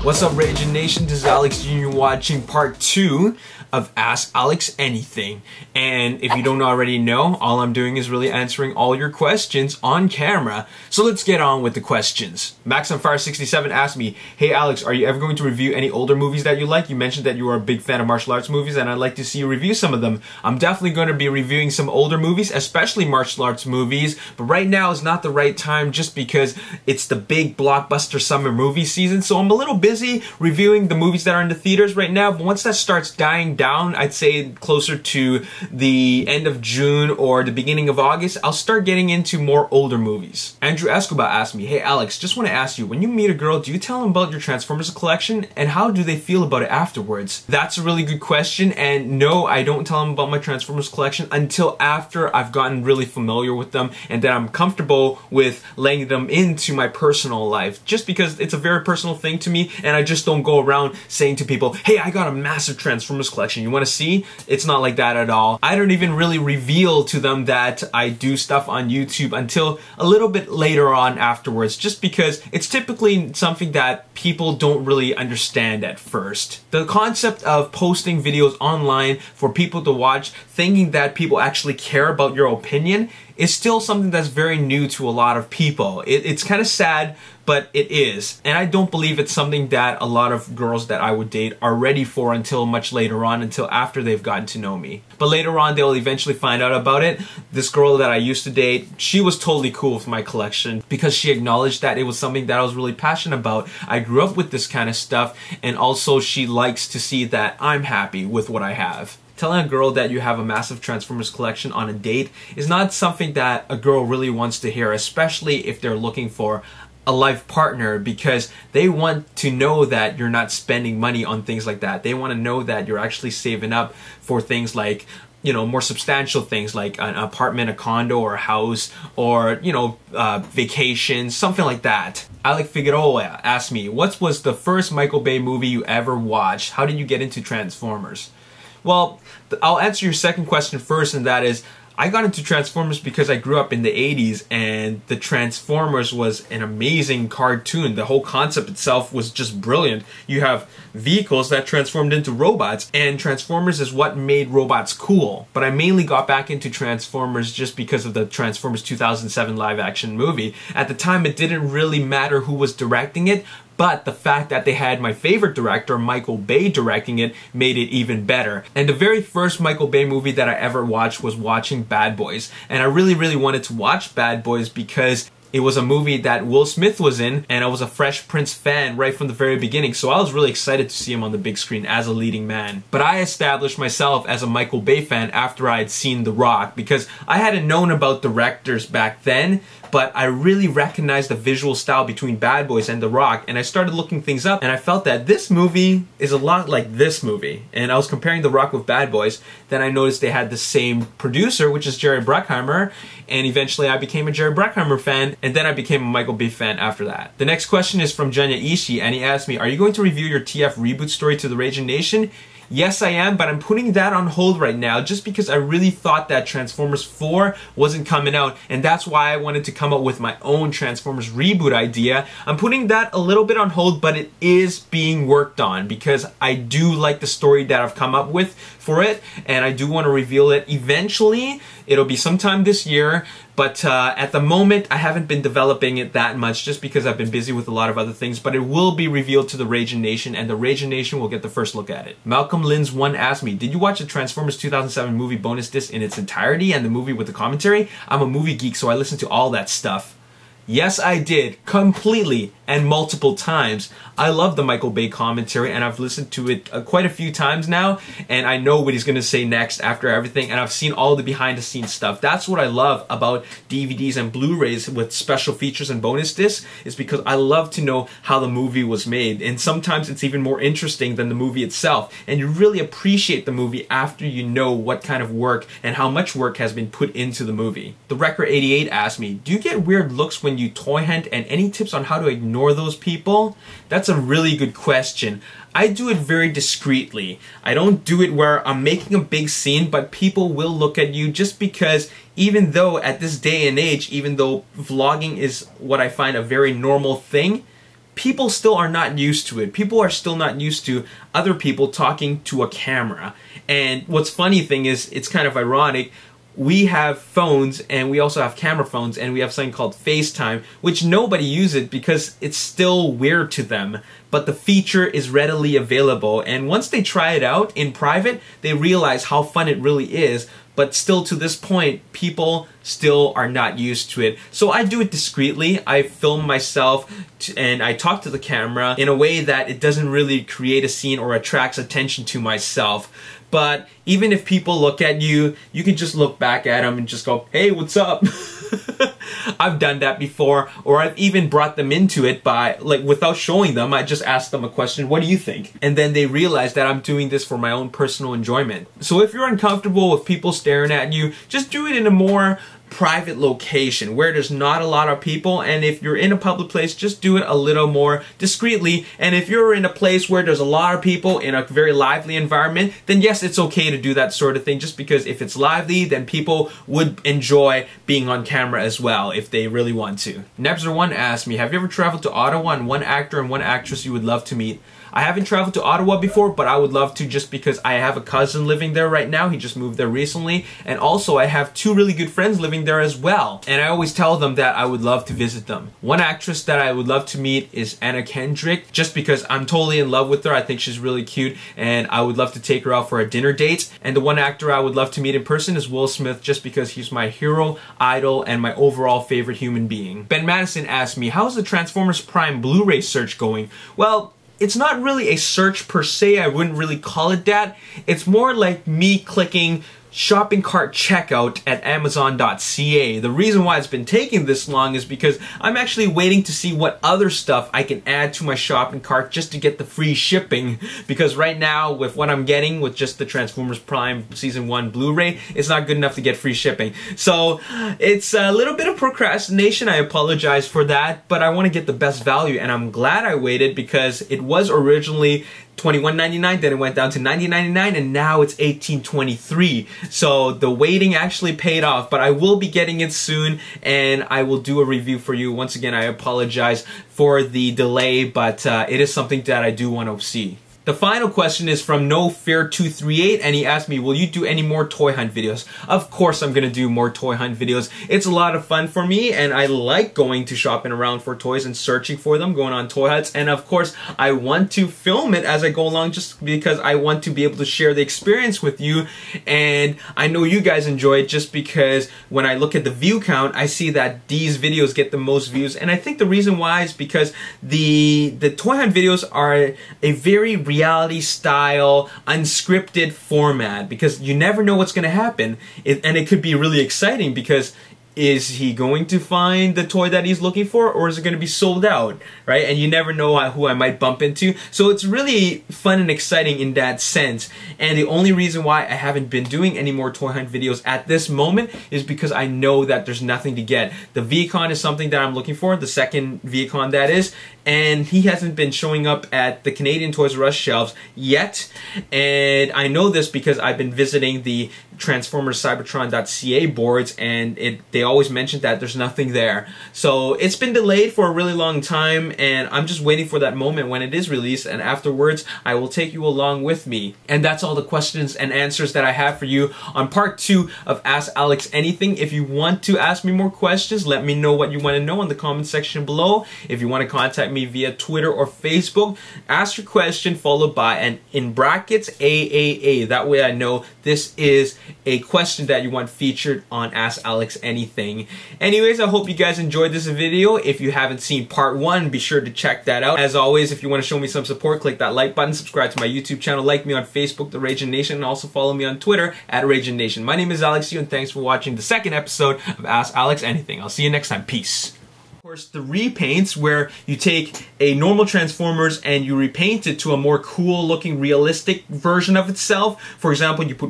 What's up, Ragin Nation? This is Alex Jr. watching part 2 of Ask Alex Anything. And if you don't already know, all I'm doing is really answering all your questions on camera. So let's get on with the questions. MaxOnFire67 asked me, hey Alex, are you ever going to review any older movies that you like? You mentioned that you are a big fan of martial arts movies and I'd like to see you review some of them. I'm definitely going to be reviewing some older movies, especially martial arts movies. But right now is not the right time just because it's the big blockbuster summer movie season. So I'm a little busy reviewing the movies that are in the theaters right now. But once that starts dying down, I'd say closer to the end of June or the beginning of August, I'll start getting into more older movies. Andrew Escobar asked me, hey Alex, just want to ask you, when you meet a girl, do you tell them about your Transformers collection and how do they feel about it afterwards? That's a really good question, and no, I don't tell them about my Transformers collection until after I've gotten really familiar with them and that I'm comfortable with letting them into my personal life, just because it's a very personal thing to me and I just don't go around saying to people, hey, I got a massive Transformers collection, you want to see? It's not like that at all. I don't even really reveal to them that I do stuff on YouTube until a little bit later on afterwards, just because it's typically something that people don't really understand at first. The concept of posting videos online for people to watch, thinking that people actually care about your opinion, is still something that's very new to a lot of people. It's kind of sad, but it is. And I don't believe it's something that a lot of girls that I would date are ready for until much later on, until after they've gotten to know me. But later on, they'll eventually find out about it. This girl that I used to date, she was totally cool with my collection because she acknowledged that it was something that I was really passionate about. I grew up with this kind of stuff, and also she likes to see that I'm happy with what I have. Telling a girl that you have a massive Transformers collection on a date is not something that a girl really wants to hear, especially if they're looking for a life partner, because they want to know that you're not spending money on things like that. They want to know that you're actually saving up for things like, you know, more substantial things like an apartment, a condo, or a house, or, you know, vacations, something like that. Alec Figueroa asked me, what was the first Michael Bay movie you ever watched? How did you get into Transformers? Well, I'll answer your second question first, and that is, I got into Transformers because I grew up in the 80s and the Transformers was an amazing cartoon. The whole concept itself was just brilliant. You have vehicles that transformed into robots, and Transformers is what made robots cool. But I mainly got back into Transformers just because of the Transformers 2007 live action movie. At the time, it didn't really matter who was directing it, but the fact that they had my favorite director, Michael Bay, directing it made it even better. And the very first Michael Bay movie that I ever watched was watching Bad Boys. And I really wanted to watch Bad Boys because it was a movie that Will Smith was in, and I was a Fresh Prince fan right from the very beginning, so I was really excited to see him on the big screen as a leading man. But I established myself as a Michael Bay fan after I had seen The Rock, because I hadn't known about directors back then, but I really recognized the visual style between Bad Boys and The Rock, and I started looking things up, and I felt that this movie is a lot like this movie. And I was comparing The Rock with Bad Boys, then I noticed they had the same producer, which is Jerry Bruckheimer, and eventually I became a Jerry Bruckheimer fan, and then I became a Michael Bay fan after that. The next question is from Janya Ishii, and he asked me, are you going to review your TF reboot story to the Ragin Nation? Yes, I am, but I'm putting that on hold right now just because I really thought that Transformers 4 wasn't coming out, and that's why I wanted to come up with my own Transformers reboot idea. I'm putting that a little bit on hold, but it is being worked on because I do like the story that I've come up with for it, and I do want to reveal it eventually. It'll be sometime this year, but at the moment I haven't been developing it that much just because I've been busy with a lot of other things, but it will be revealed to the Ragin Nation, and the Ragin Nation will get the first look at it. Malcolm Lins 1 asked me, did you watch the Transformers 2007 movie bonus disc in its entirety and the movie with the commentary? I'm a movie geek, so I listen to all that stuff. Yes, I did, completely, and multiple times. I love the Michael Bay commentary, and I've listened to it quite a few times now, and I know what he's going to say next after everything, and I've seen all the behind-the-scenes stuff. That's what I love about DVDs and Blu-rays with special features and bonus discs, is because I love to know how the movie was made, and sometimes it's even more interesting than the movie itself, and you really appreciate the movie after you know what kind of work and how much work has been put into the movie. The Wrecker 88 asked me, do you get weird looks when you toy hunt, and any tips on how to ignore those people? That's a really good question. I do it very discreetly. I don't do it where I'm making a big scene, but people will look at you just because even though at this day and age, even though vlogging is what I find a very normal thing, people still are not used to it. People are still not used to other people talking to a camera. And what's funny thing is, it's kind of ironic, we have phones and we also have camera phones, and we have something called FaceTime, which nobody uses because it's still weird to them. But the feature is readily available, and once they try it out in private, they realize how fun it really is. But still, to this point, people still are not used to it. So I do it discreetly. I film myself and I talk to the camera in a way that it doesn't really create a scene or attracts attention to myself. But even if people look at you, you can just look back at them and just go, hey, what's up? I've done that before, or I've even brought them into it by, like, without showing them, I just ask them a question, what do you think? And then they realize that I'm doing this for my own personal enjoyment. So if you're uncomfortable with people staring at you, just do it in a more private location where there's not a lot of people. And if you're in a public place, just do it a little more discreetly. And if you're in a place where there's a lot of people in a very lively environment, then yes, it's okay to do that sort of thing, just because if it's lively, then people would enjoy being on camera as well if they really want to. Nebzer1 asked me, have you ever traveled to Ottawa, and one actor and one actress you would love to meet? I haven't traveled to Ottawa before, but I would love to, just because I have a cousin living there right now. He just moved there recently. And also I have two really good friends living there as well. And I always tell them that I would love to visit them. One actress that I would love to meet is Anna Kendrick, just because I'm totally in love with her. I think she's really cute and I would love to take her out for a dinner date. And the one actor I would love to meet in person is Will Smith, just because he's my hero, idol, and my overall favorite human being. Ben Madison asked me, how's the Transformers Prime Blu-ray search going? Well, it's not really a search per se. I wouldn't really call it that. It's more like me clicking shopping cart checkout at Amazon.ca. The reason why it's been taking this long is because I'm actually waiting to see what other stuff I can add to my shopping cart just to get the free shipping. Because right now, with what I'm getting with just the Transformers Prime Season 1 Blu-ray, it's not good enough to get free shipping. So it's a little bit of procrastination. I apologize for that, but I want to get the best value, and I'm glad I waited, because it was originally $21.99, then it went down to $19.99, and now it's $18.23. So the waiting actually paid off, but I will be getting it soon, and I will do a review for you. Once again, I apologize for the delay, but it is something that I do want to see. The final question is from NoFear238, and he asked me, will you do any more toy hunt videos? Of course I'm going to do more toy hunt videos. It's a lot of fun for me, and I like going to shopping around for toys and searching for them, going on toy hunts, and of course I want to film it as I go along, just because I want to be able to share the experience with you. And I know you guys enjoy it, just because when I look at the view count, I see that these videos get the most views, and I think the reason why is because the toy hunt videos are a very reality style, unscripted format, because you never know what's going to happen. And it could be really exciting, because is he going to find the toy that he's looking for, or is it going to be sold out, right? And you never know who I might bump into. So it's really fun and exciting in that sense. And the only reason why I haven't been doing any more toy hunt videos at this moment is because I know that there's nothing to get. The VCon is something that I'm looking for, the second VCon that is, and he hasn't been showing up at the Canadian Toys R Us shelves yet. And I know this because I've been visiting the Transformers Cybertron.ca boards, and they always mention that there's nothing there. So it's been delayed for a really long time, and I'm just waiting for that moment when it is released, and afterwards I will take you along with me. And that's all the questions and answers that I have for you on part 2 of Ask Alex Anything. If you want to ask me more questions, let me know what you want to know in the comment section below. If you want to contact me via Twitter or Facebook, ask your question followed by an, in brackets, AAA. That way I know this is a question that you want featured on Ask Alex Anything. Anyways, I hope you guys enjoyed this video. If you haven't seen part 1, be sure to check that out. As always, if you want to show me some support, click that like button, subscribe to my YouTube channel, like me on Facebook, The Ragin Nation, and also follow me on Twitter at Ragin Nation. My name is Alex Yu, and thanks for watching the second episode of Ask Alex Anything. I'll see you next time. Peace. Of course, the repaints, where you take a normal Transformers and you repaint it to a more cool looking realistic version of itself. For example, you put